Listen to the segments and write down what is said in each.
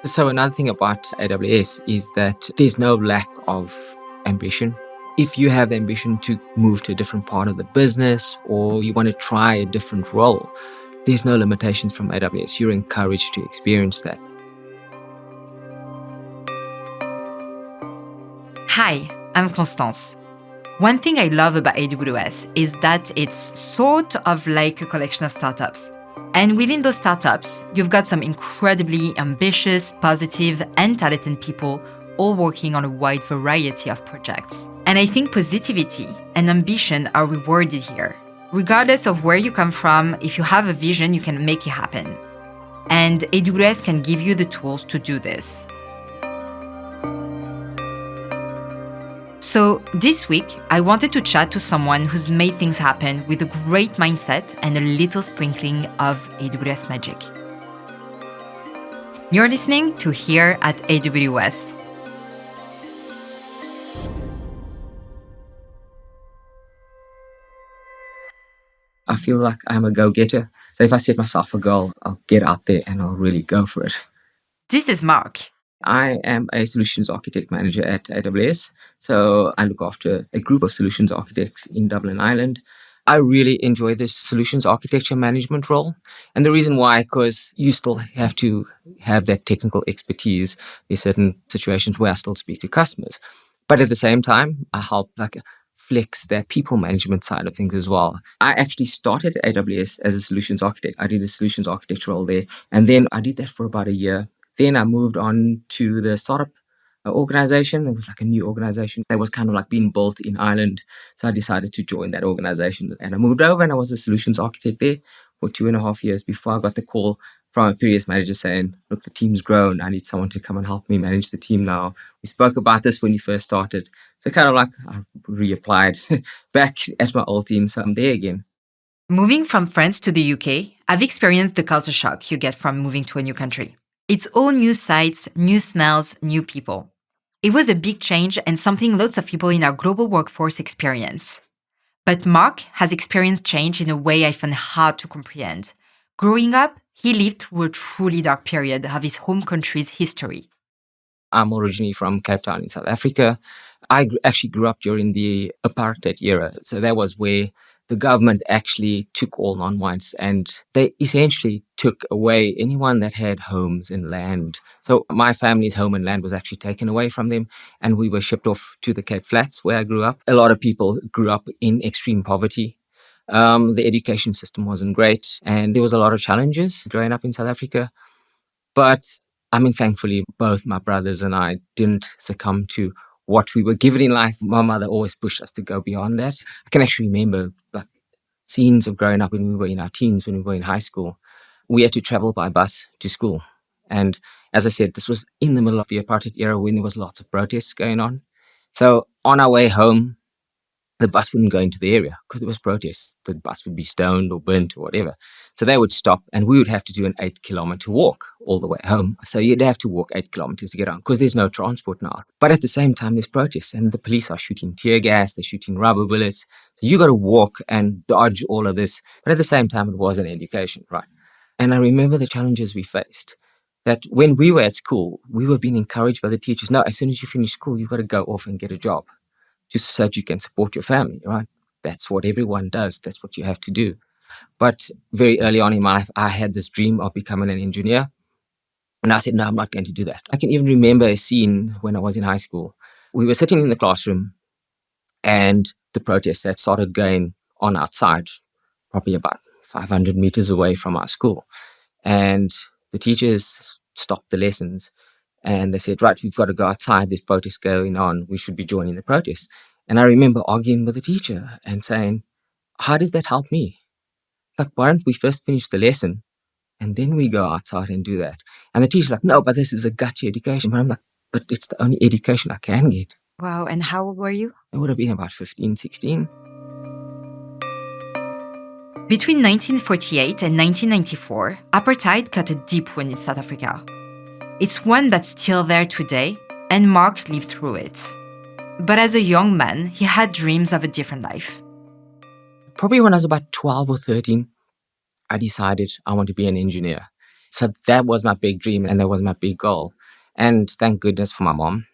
So another thing about AWS is that there's no lack of ambition. If you have the ambition to move to a different part of the business or you want to try a different role, there's no limitations from AWS. You're encouraged to experience that. Hi, I'm Constance. One thing I love about AWS is that it's sort of like a collection of startups. And within those startups, you've got some incredibly ambitious, positive, and talented people all working on a wide variety of projects. And I think positivity and ambition are rewarded here. Regardless of where you come from, if you have a vision, you can make it happen. And AWS can give you the tools to do this. So this week, I wanted to chat to someone who's made things happen with a great mindset and a little sprinkling of AWS magic. You're listening to Here at AWS. I feel like I'm a go-getter. So if I set myself a goal, I'll get out there and I'll really go for it. This is Mark. I am a solutions architect manager at AWS. So I look after a group of solutions architects in Dublin, Ireland. I really enjoy this solutions architecture management role. And the reason why, because you still have to have that technical expertise. There's certain situations where I still speak to customers. But at the same time, I help flex their people management side of things as well. I actually started at AWS as a solutions architect. I did a solutions architect role there. And then I did that for about a year. Then I moved on to the startup organization. It was like a new organization that was kind of like being built in Ireland. So I decided to join that organization. And I moved over and I was a solutions architect there for 2.5 years before I got the call from a previous manager saying, look, the team's grown. I need someone to come and help me manage the team now. We spoke about this when you first started. So kind of like I reapplied back at my old team. So I'm there again. Moving from France to the UK, I've experienced the culture shock you get from moving to a new country. It's all new sights, new smells, new people. It was a big change and something lots of people in our global workforce experience. But Mark has experienced change in a way I find hard to comprehend. Growing up, he lived through a truly dark period of his home country's history. I'm originally from Cape Town in South Africa. I actually grew up during the apartheid era. So that was where the government actually took all non-whites and they essentially took away anyone that had homes and land. So my family's home and land was actually taken away from them and we were shipped off to the Cape Flats where I grew up. A lot of people grew up in extreme poverty. The education system wasn't great and there was a lot of challenges growing up in South Africa. But I mean, thankfully, both my brothers and I didn't succumb to what we were given in life. My mother always pushed us to go beyond that. I can actually remember scenes of growing up when we were in our teens, when we were in high school. We had to travel by bus to school. And as I said, this was in the middle of the apartheid era when there was lots of protests going on. So on our way home, the bus wouldn't go into the area because there was protests. The bus would be stoned or burnt or whatever. So they would stop and we would have to do an 8-kilometer walk all the way home. So you'd have to walk 8 kilometers to get on because there's no transport now. But at the same time, there's protests and the police are shooting tear gas, they're shooting rubber bullets. So you got to walk and dodge all of this. But at the same time, it was an education, right? And I remember the challenges we faced. That when we were at school, we were being encouraged by the teachers. No, as soon as you finish school, you've got to go off and get a job just so that you can support your family, right? That's what everyone does. That's what you have to do. But very early on in my life, I had this dream of becoming an engineer. And I said, no, I'm not going to do that. I can even remember a scene when I was in high school. We were sitting in the classroom and the protests had started going on outside, probably about 500 meters away from our school. And the teachers stopped the lessons and they said, right, we've got to go outside. There's protests going on. We should be joining the protest. And I remember arguing with the teacher and saying, how does that help me? Like, why don't we first finish the lesson and then we go outside and do that? And the teacher's like, no, but this is a gutty education. But I'm like, but it's the only education I can get. Wow, and how old were you? It would have been about 15, 16. Between 1948 and 1994, apartheid cut a deep wound in South Africa. It's one that's still there today, and Mark lived through it. But as a young man, he had dreams of a different life. Probably when I was about 12 or 13, I decided I want to be an engineer. So that was my big dream and that was my big goal. And thank goodness for my mom,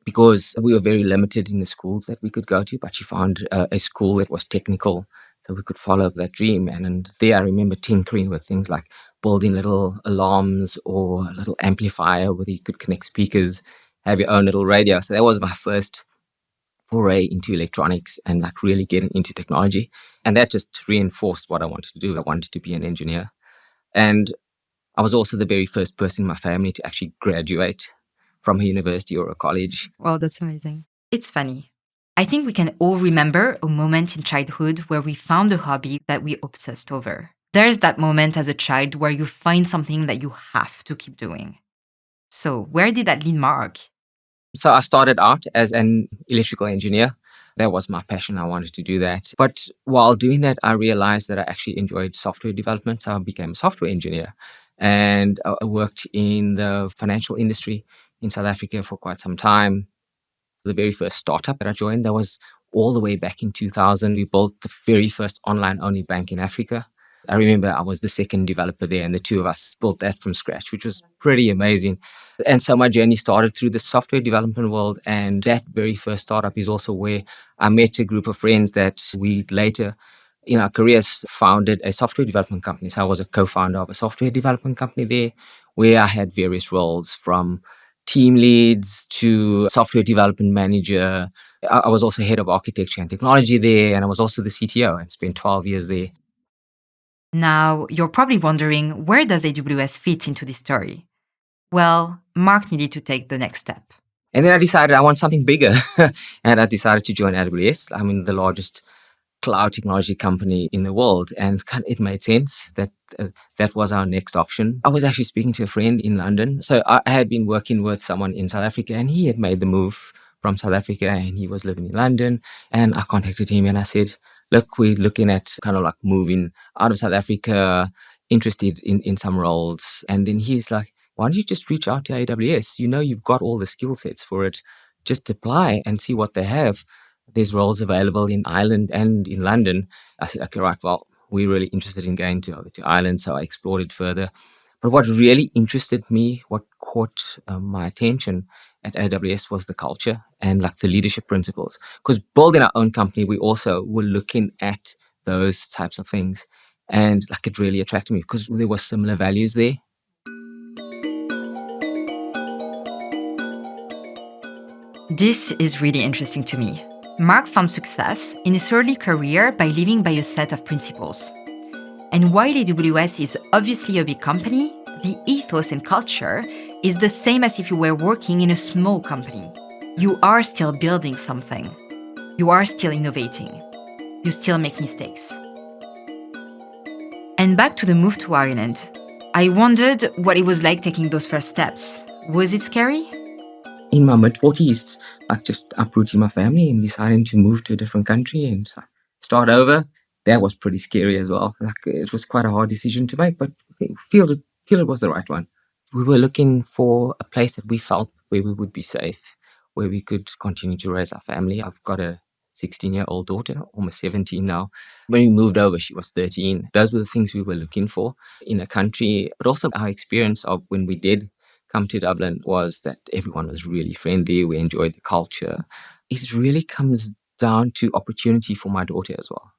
because we were very limited in the schools that we could go to, but she found a school that was technical so we could follow that dream. And there I remember tinkering with things like building little alarms or a little amplifier where you could connect speakers, have your own little radio. So that was my first foray into electronics and like really getting into technology. And that just reinforced what I wanted to do. I wanted to be an engineer. And I was also the very first person in my family to actually graduate from a university or a college. Wow, that's amazing. It's funny. I think we can all remember a moment in childhood where we found a hobby that we obsessed over. There's that moment as a child where you find something that you have to keep doing. So, where did that lead Mark? So I started out as an electrical engineer. That was my passion. I wanted to do that. But while doing that, I realized that I actually enjoyed software development. So I became a software engineer and I worked in the financial industry in South Africa for quite some time. The very first startup that I joined, that was all the way back in 2000. We built the very first online only bank in Africa. I remember I was the second developer there, and the two of us built that from scratch, which was pretty amazing. And so my journey started through the software development world. And that very first startup is also where I met a group of friends that we later, in our careers, founded a software development company. So I was a co founder of a software development company there, where I had various roles from team leads to software development manager. I was also head of architecture and technology there, and I was also the CTO and spent 12 years there. Now, you're probably wondering, where does AWS fit into this story? Well, Mark needed to take the next step. And then I decided I want something bigger. And I decided to join AWS. I mean, the largest cloud technology company in the world. And it made sense that that was our next option. I was actually speaking to a friend in London. So I had been working with someone in South Africa, and he had made the move from South Africa and he was living in London. And I contacted him and I said, look, we're looking at kind of like moving out of South Africa, interested in some roles. And then he's like, why don't you just reach out to AWS? You know, you've got all the skill sets for it. Just apply and see what they have. There's roles available in Ireland and in London. I said, okay, right, well, we're really interested in going to Ireland. So I explored it further. But what really interested me, what caught my attention at AWS was the culture and like the leadership principles. Because building our own company, we also were looking at those types of things. And like it really attracted me because there were similar values there. This is really interesting to me. Mark found success in his early career by living by a set of principles. And while AWS is obviously a big company, the ethos and culture is the same as if you were working in a small company. You are still building something. You are still innovating. You still make mistakes. And back to the move to Ireland. I wondered what it was like taking those first steps. Was it scary? In my mid-40s, like just uprooting my family and deciding to move to a different country and start over, that was pretty scary as well. Like it was quite a hard decision to make, but I feel it was the right one. We were looking for a place that we felt where we would be safe, where we could continue to raise our family. I've got a 16-year-old daughter, almost 17 now. When we moved over, she was 13. Those were the things we were looking for in a country, but also our experience of when we did come to Dublin was that everyone was really friendly. We enjoyed the culture. It really comes down to opportunity for my daughter as well.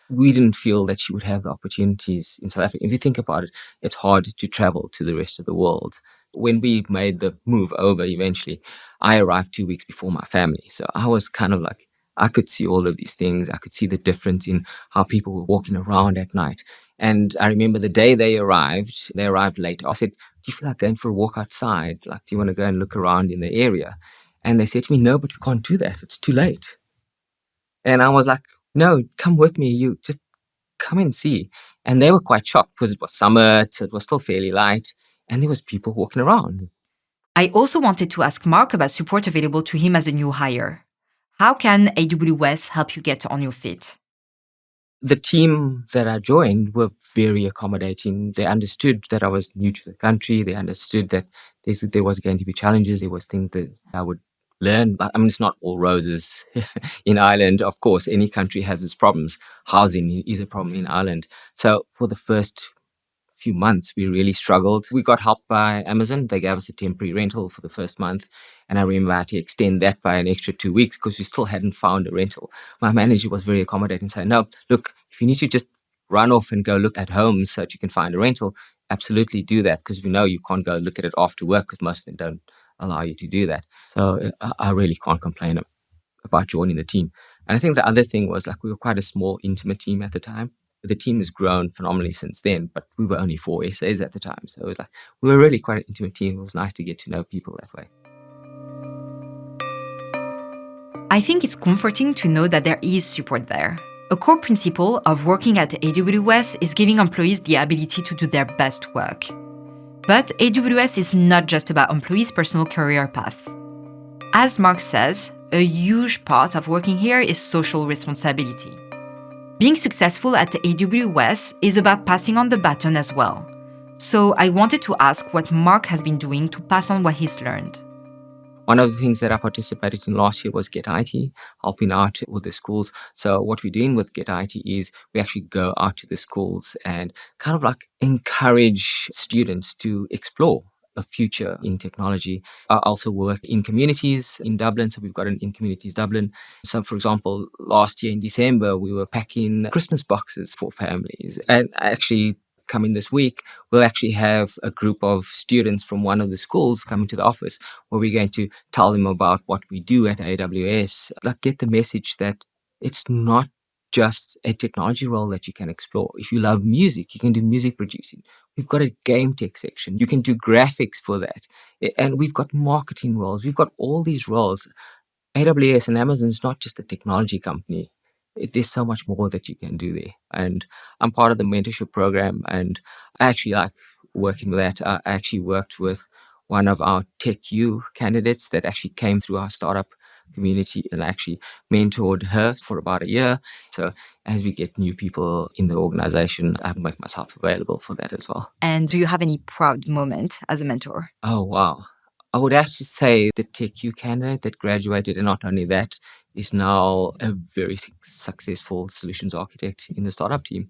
We didn't feel that she would have the opportunities in South Africa. If you think about it, it's hard to travel to the rest of the world. When we made the move over eventually, I arrived 2 weeks before my family. So I was kind of like, I could see all of these things. I could see the difference in how people were walking around at night. And I remember the day they arrived late. I said, do you feel like going for a walk outside? Like, do you want to go and look around in the area? And they said to me, no, but you can't do that. It's too late. And I was like, no, come with me. You just come and see. And they were quite shocked because it was summer, so it was still fairly light. And there was people walking around. I also wanted to ask Mark about support available to him as a new hire. How can AWS help you get on your feet? The team that I joined were very accommodating. They understood that I was new to the country. They understood that there was going to be challenges. There was things that I would learn. I mean, it's not all roses in Ireland. Of course, any country has its problems. Housing is a problem in Ireland. So for the first few months, we really struggled. We got help by Amazon. They gave us a temporary rental for the first month. And I remember I had to extend that by an extra 2 weeks because we still hadn't found a rental. My manager was very accommodating, saying, no, look, if you need to just run off and go look at homes so that you can find a rental, absolutely do that, because we know you can't go look at it after work because most of them don't allow you to do that. So I really can't complain about joining the team. And I think the other thing was, like, we were quite a small, intimate team at the time. The team has grown phenomenally since then, but we were only 4 essays at the time. So it was like, we were really quite an intimate team. It was nice to get to know people that way. I think it's comforting to know that there is support there. A core principle of working at AWS is giving employees the ability to do their best work. But AWS is not just about employees' personal career path. As Mark says, a huge part of working here is social responsibility. Being successful at AWS is about passing on the baton as well. So I wanted to ask what Mark has been doing to pass on what he's learned. One of the things that I participated in last year was Get IT, helping out with the schools. So what we're doing with Get IT is we actually go out to the schools and kind of like encourage students to explore a future in technology. I also work in communities in Dublin. So we've got an In Communities Dublin. So for example, last year in December, we were packing Christmas boxes for families. And actually, coming this week, we'll actually have a group of students from one of the schools coming to the office where we're going to tell them about what we do at AWS, like get the message that it's not just a technology role that you can explore. If you love music, you can do music producing. We've got a game tech section. You can do graphics for that. And we've got marketing roles. We've got all these roles. AWS and Amazon is not just a technology company. There's so much more that you can do there. And I'm part of the mentorship program, and I actually like working with that. I actually worked with one of our Tech U candidates that actually came through our startup community, and I actually mentored her for about a year. So as we get new people in the organization, I make myself available for that as well. And do you have any proud moment as a mentor? Oh, wow. I would actually say the TechU candidate that graduated, and not only that, is now a very successful solutions architect in the startup team.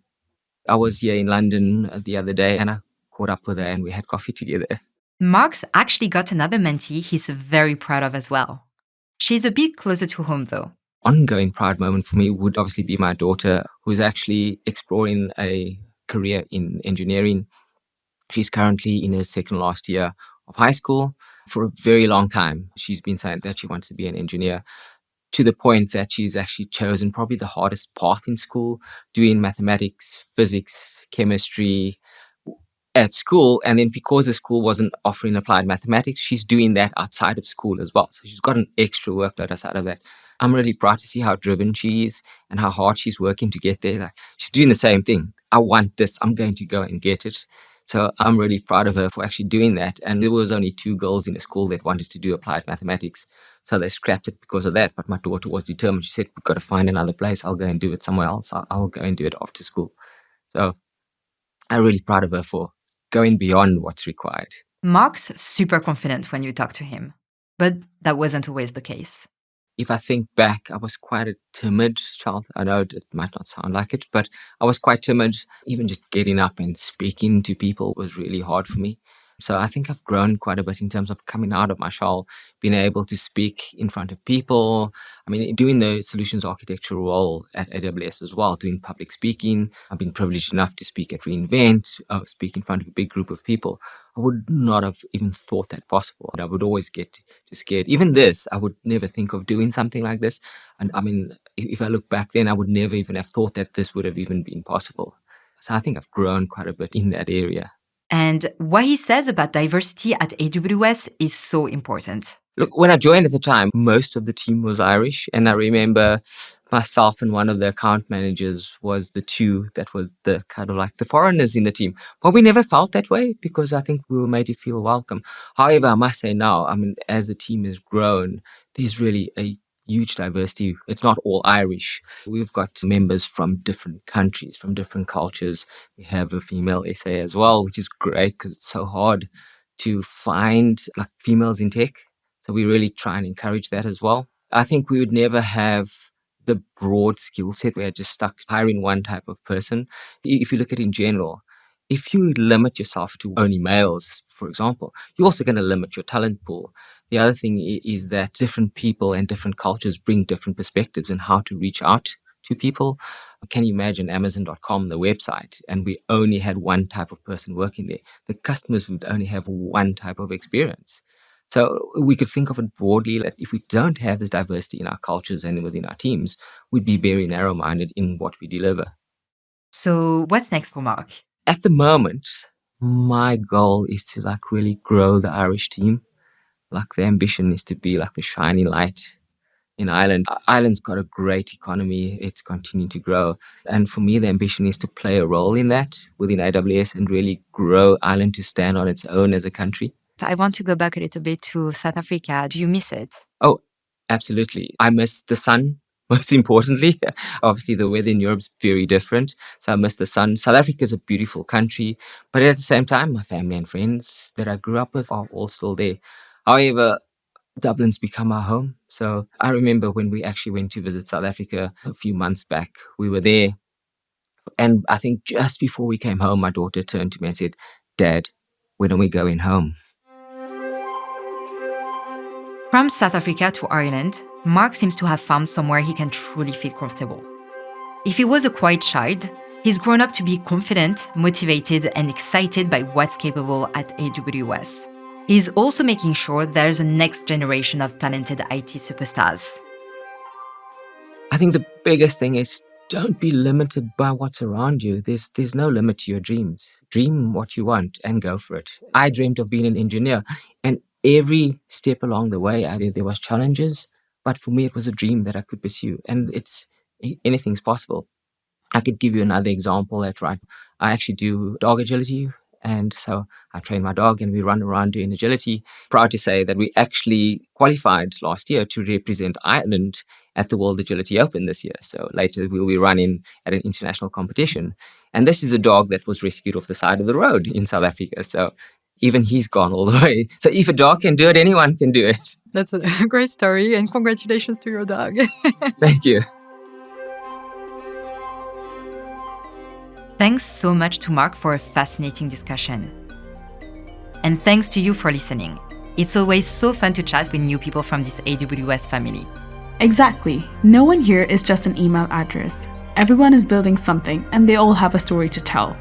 I was here in London the other day and I caught up with her and we had coffee together. Mark's actually got another mentee he's very proud of as well. She's a bit closer to home though. Ongoing proud moment for me would obviously be my daughter, who's actually exploring a career in engineering. She's currently in her second last year of high school. For a very long time, she's been saying that she wants to be an engineer, to the point that she's actually chosen probably the hardest path in school, doing mathematics, physics, chemistry at school. And then because the school wasn't offering applied mathematics, she's doing that outside of school as well. So she's got an extra workload outside of that. I'm really proud to see how driven she is and how hard she's working to get there. Like, she's doing the same thing. I want this. I'm going to go and get it. So I'm really proud of her for actually doing that. And there was only 2 girls in the school that wanted to do applied mathematics. So they scrapped it because of that. But my daughter was determined. She said, we've got to find another place. I'll go and do it somewhere else. I'll go and do it after school. So I'm really proud of her for going beyond what's required. Mark's super confident when you talk to him, but that wasn't always the case. If I think back, I was quite a timid child. I know it might not sound like it, but I was quite timid. Even just getting up and speaking to people was really hard for me. So I think I've grown quite a bit in terms of coming out of my shell, being able to speak in front of people. I mean, doing the solutions architecture role at AWS as well, doing public speaking. I've been privileged enough to speak at reInvent, speak in front of a big group of people. I would not have even thought that possible. I would always get too scared. Even this, I would never think of doing something like this. And I mean, if I look back then, I would never even have thought that this would have even been possible. So I think I've grown quite a bit in that area. And what he says about diversity at AWS is so important. Look, when I joined at the time, most of the team was Irish. And I remember myself and one of the account managers was the two that was the kind of like the foreigners in the team. But we never felt that way because I think we were made to feel welcome. However, I must say now, I mean, as the team has grown, there's really a huge diversity. It's not all Irish. We've got members from different countries, from different cultures. We have a female SA as well, which is great because it's so hard to find like females in tech. So we really try and encourage that as well. I think we would never have the broad skill set where just stuck hiring one type of person. If you look at it in general, If you limit yourself to only males, for example, you're also going to limit your talent pool. The other thing is that different people and different cultures bring different perspectives in how to reach out to people. Can you imagine Amazon.com, the website, and we only had one type of person working there? The customers would only have one type of experience. So we could think of it broadly that if we don't have this diversity in our cultures and within our teams, we'd be very narrow-minded in what we deliver. So what's next for Mark? At the moment, my goal is to really grow the Irish team. The ambition is to be the shining light in Ireland. Ireland's got a great economy. It's continuing to grow. And for me, the ambition is to play a role in that within AWS and really grow Ireland to stand on its own as a country. I want to go back a little bit to South Africa. Do you miss it? Oh, absolutely. I miss the sun, most importantly. Obviously, the weather in Europe's very different. So I miss the sun. South Africa is a beautiful country. But at the same time, my family and friends that I grew up with are all still there. However, Dublin's become our home. So I remember when we actually went to visit South Africa a few months back, we were there. And I think just before we came home, my daughter turned to me and said, "Dad, when are we going home?" From South Africa to Ireland, Mark seems to have found somewhere he can truly feel comfortable. If he was a quiet child, he's grown up to be confident, motivated, and excited by what's capable at AWS. He's also making sure there's a next generation of talented IT superstars. I think the biggest thing is don't be limited by what's around you. There's no limit to your dreams. Dream what you want and go for it. I dreamed of being an engineer, and every step along the way, there was challenges, but for me, it was a dream that I could pursue, and anything's possible. I could give you another example. I actually do dog agility. And so I train my dog and we run around doing agility. Proud to say that we actually qualified last year to represent Ireland at the World Agility Open this year. So later we'll be running at an international competition. And this is a dog that was rescued off the side of the road in South Africa. So even he's gone all the way. So if a dog can do it, anyone can do it. That's a great story, and congratulations to your dog. Thank you. Thanks so much to Mark for a fascinating discussion. And thanks to you for listening. It's always so fun to chat with new people from this AWS family. Exactly. No one here is just an email address. Everyone is building something, and they all have a story to tell.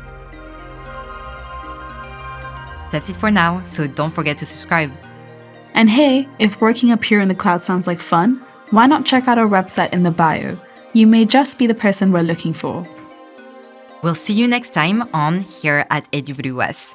That's it for now, so don't forget to subscribe. And hey, if working up here in the cloud sounds like fun, why not check out our website in the bio? You may just be the person we're looking for. We'll see you next time on Here at AWS.